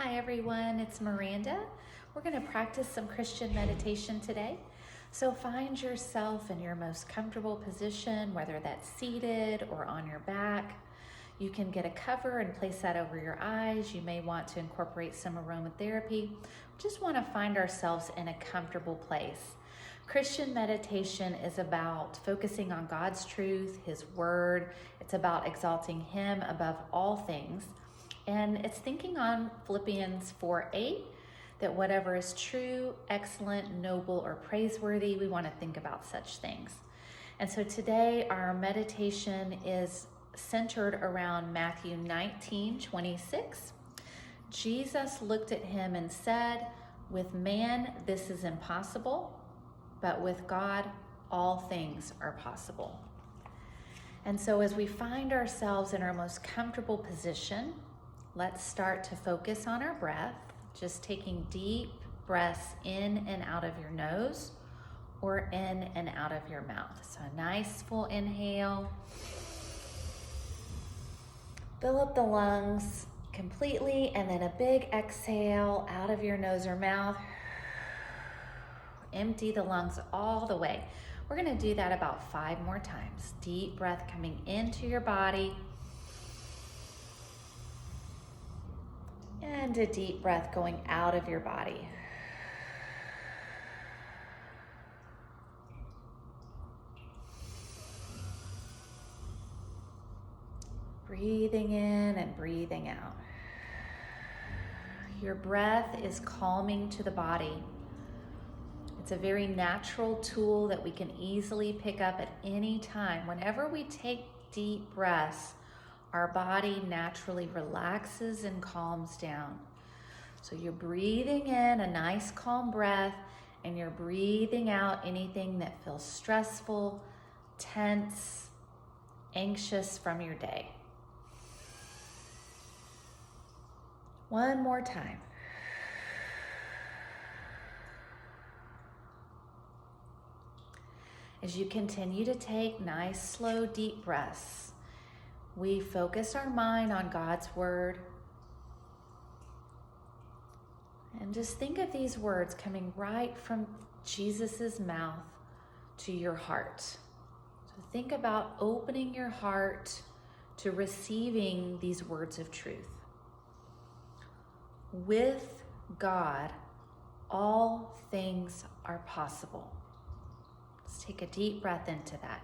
Hi everyone, it's Miranda. We're going to practice some Christian meditation today. So find yourself in your most comfortable position, whether that's seated or on your back. You can get a cover and place that over your eyes. You may want to incorporate some aromatherapy. Just want to find ourselves in a comfortable place. Christian meditation is about focusing on God's truth, His Word. It's about exalting Him above all things. And it's thinking on Philippians 4:8, that whatever is true, excellent, noble, or praiseworthy, we want to think about such things. And so today our meditation is centered around Matthew 19:26. Jesus looked at him and said, "With man this is impossible, but with God all things are possible." And so as we find ourselves in our most comfortable position, let's start to focus on our breath, just taking deep breaths in and out of your nose or in and out of your mouth. So a nice full inhale. Fill up the lungs completely, and then a big exhale out of your nose or mouth. Empty the lungs all the way. We're going to do that about 5 more times. Deep breath coming into your body. And a deep breath going out of your body. Breathing in and breathing out. Your breath is calming to the body. It's a very natural tool that we can easily pick up at any time. Whenever we take deep breaths, our body naturally relaxes and calms down. So you're breathing in a nice calm breath, and you're breathing out anything that feels stressful, tense, anxious from your day. One more time. As you continue to take nice, slow, deep breaths, we focus our mind on God's Word. And just think of these words coming right from Jesus's mouth to your heart. So think about opening your heart to receiving these words of truth. With God, all things are possible. Let's take a deep breath into that.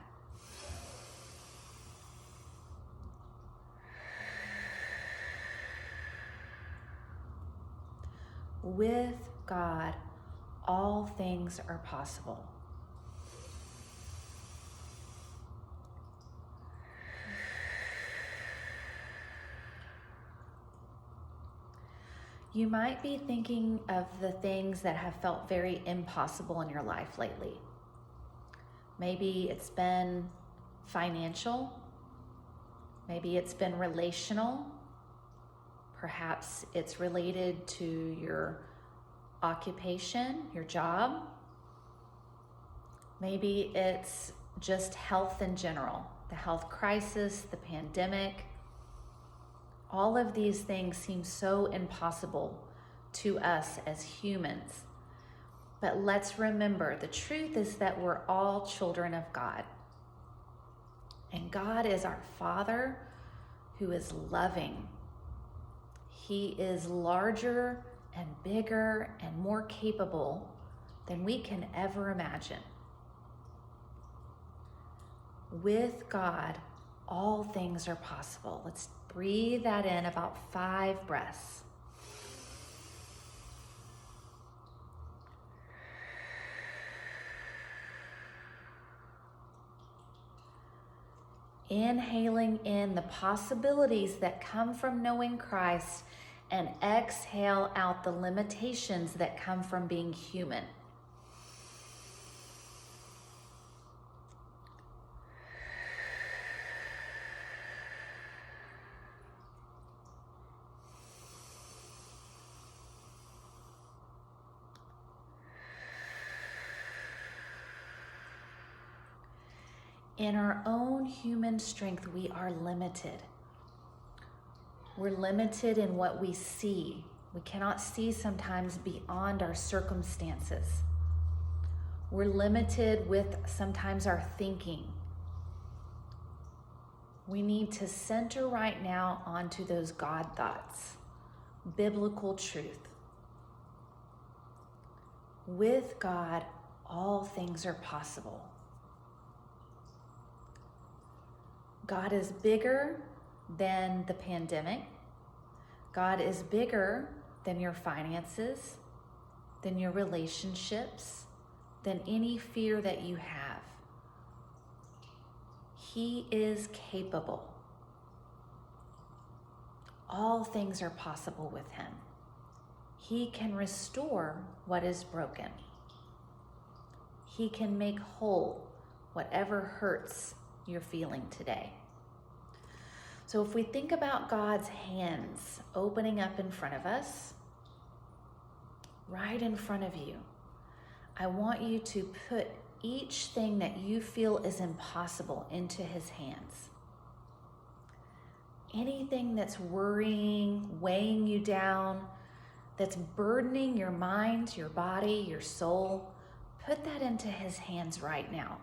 With God, all things are possible. You might be thinking of the things that have felt very impossible in your life lately. Maybe it's been financial. Maybe it's been relational. Perhaps it's related to your occupation, your job. Maybe it's just health in general, the health crisis, the pandemic. All of these things seem so impossible to us as humans. But let's remember, the truth is that we're all children of God. And God is our Father who is loving. He is larger and bigger and more capable than we can ever imagine. With God, all things are possible. Let's breathe that in about 5 breaths. Inhaling in the possibilities that come from knowing Christ, and exhale out the limitations that come from being human. In our own human strength, we are limited. We're limited in what we see. We cannot see sometimes beyond our circumstances. We're limited with sometimes our thinking. We need to center right now onto those God thoughts, biblical truth. With God, all things are possible. God is bigger than the pandemic. God is bigger than your finances, than your relationships, than any fear that you have. He is capable. All things are possible with him. He can restore what is broken. He can make whole whatever hurts you're feeling today. So if we think about God's hands opening up in front of us, right in front of you, I want you to put each thing that you feel is impossible into his hands. Anything that's worrying, weighing you down, that's burdening your mind, your body, your soul, put that into his hands right now.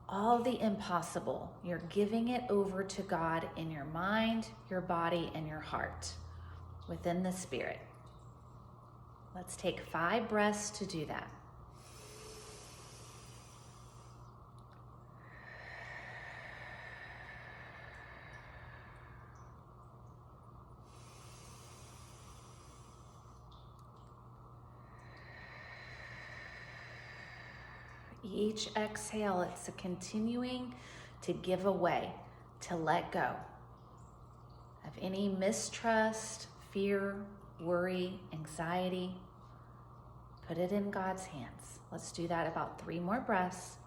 All the impossible, you're giving it over to God in your mind, your body, and your heart, within the Spirit. Let's take 5 breaths to do that. Each exhale, it's a continuing to give away, to let go of any mistrust, fear, worry, anxiety. Put it in God's hands. Let's do that about 3 more breaths.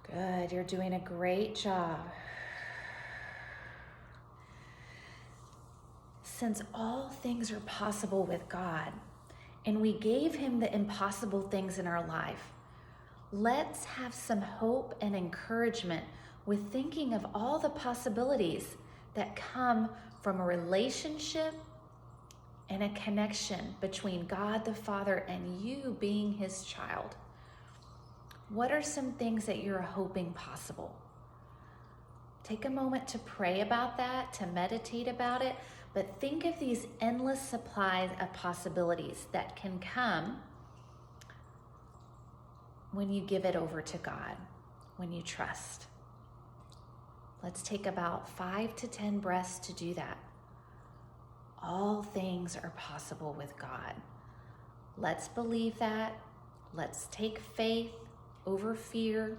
Good, you're doing a great job. Since all things are possible with God, and we gave him the impossible things in our life, let's have some hope and encouragement with thinking of all the possibilities that come from a relationship and a connection between God the Father and you being his child. What are some things that you're hoping possible? Take a moment to pray about that, to meditate about it, but think of these endless supplies of possibilities that can come when you give it over to God, when you trust. Let's take about 5 to 10 breaths to do that. All things are possible with God. Let's believe that. Let's take faith over fear,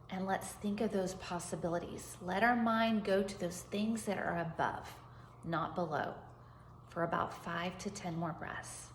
and let's think of those possibilities. Let our mind go to those things that are above, not below, for about 5 to 10 more breaths.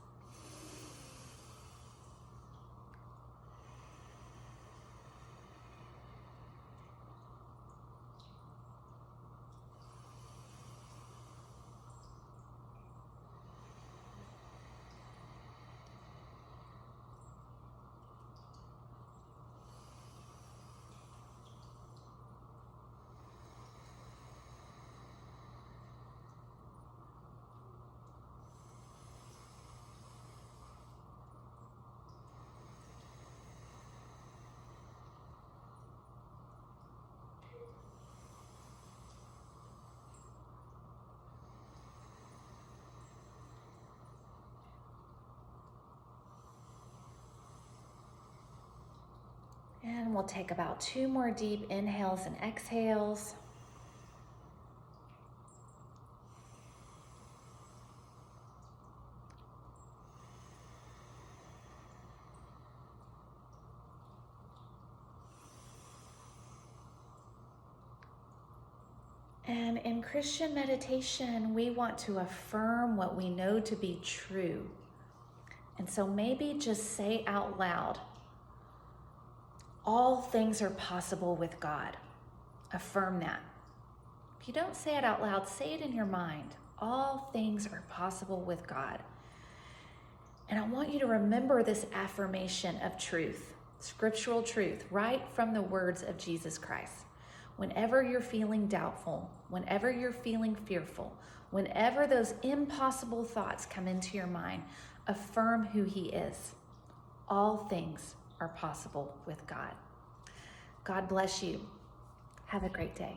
And we'll take about 2 more deep inhales and exhales. And in Christian meditation, we want to affirm what we know to be true. And so maybe just say out loud, all things are possible with God. Affirm that. If you don't say it out loud, say it in your mind. All things are possible with God. And I want you to remember this affirmation of truth, scriptural truth, right from the words of Jesus Christ. Whenever you're feeling doubtful, whenever you're feeling fearful, whenever those impossible thoughts come into your mind, affirm who He is. All things are possible with God. God bless you. Have a great day.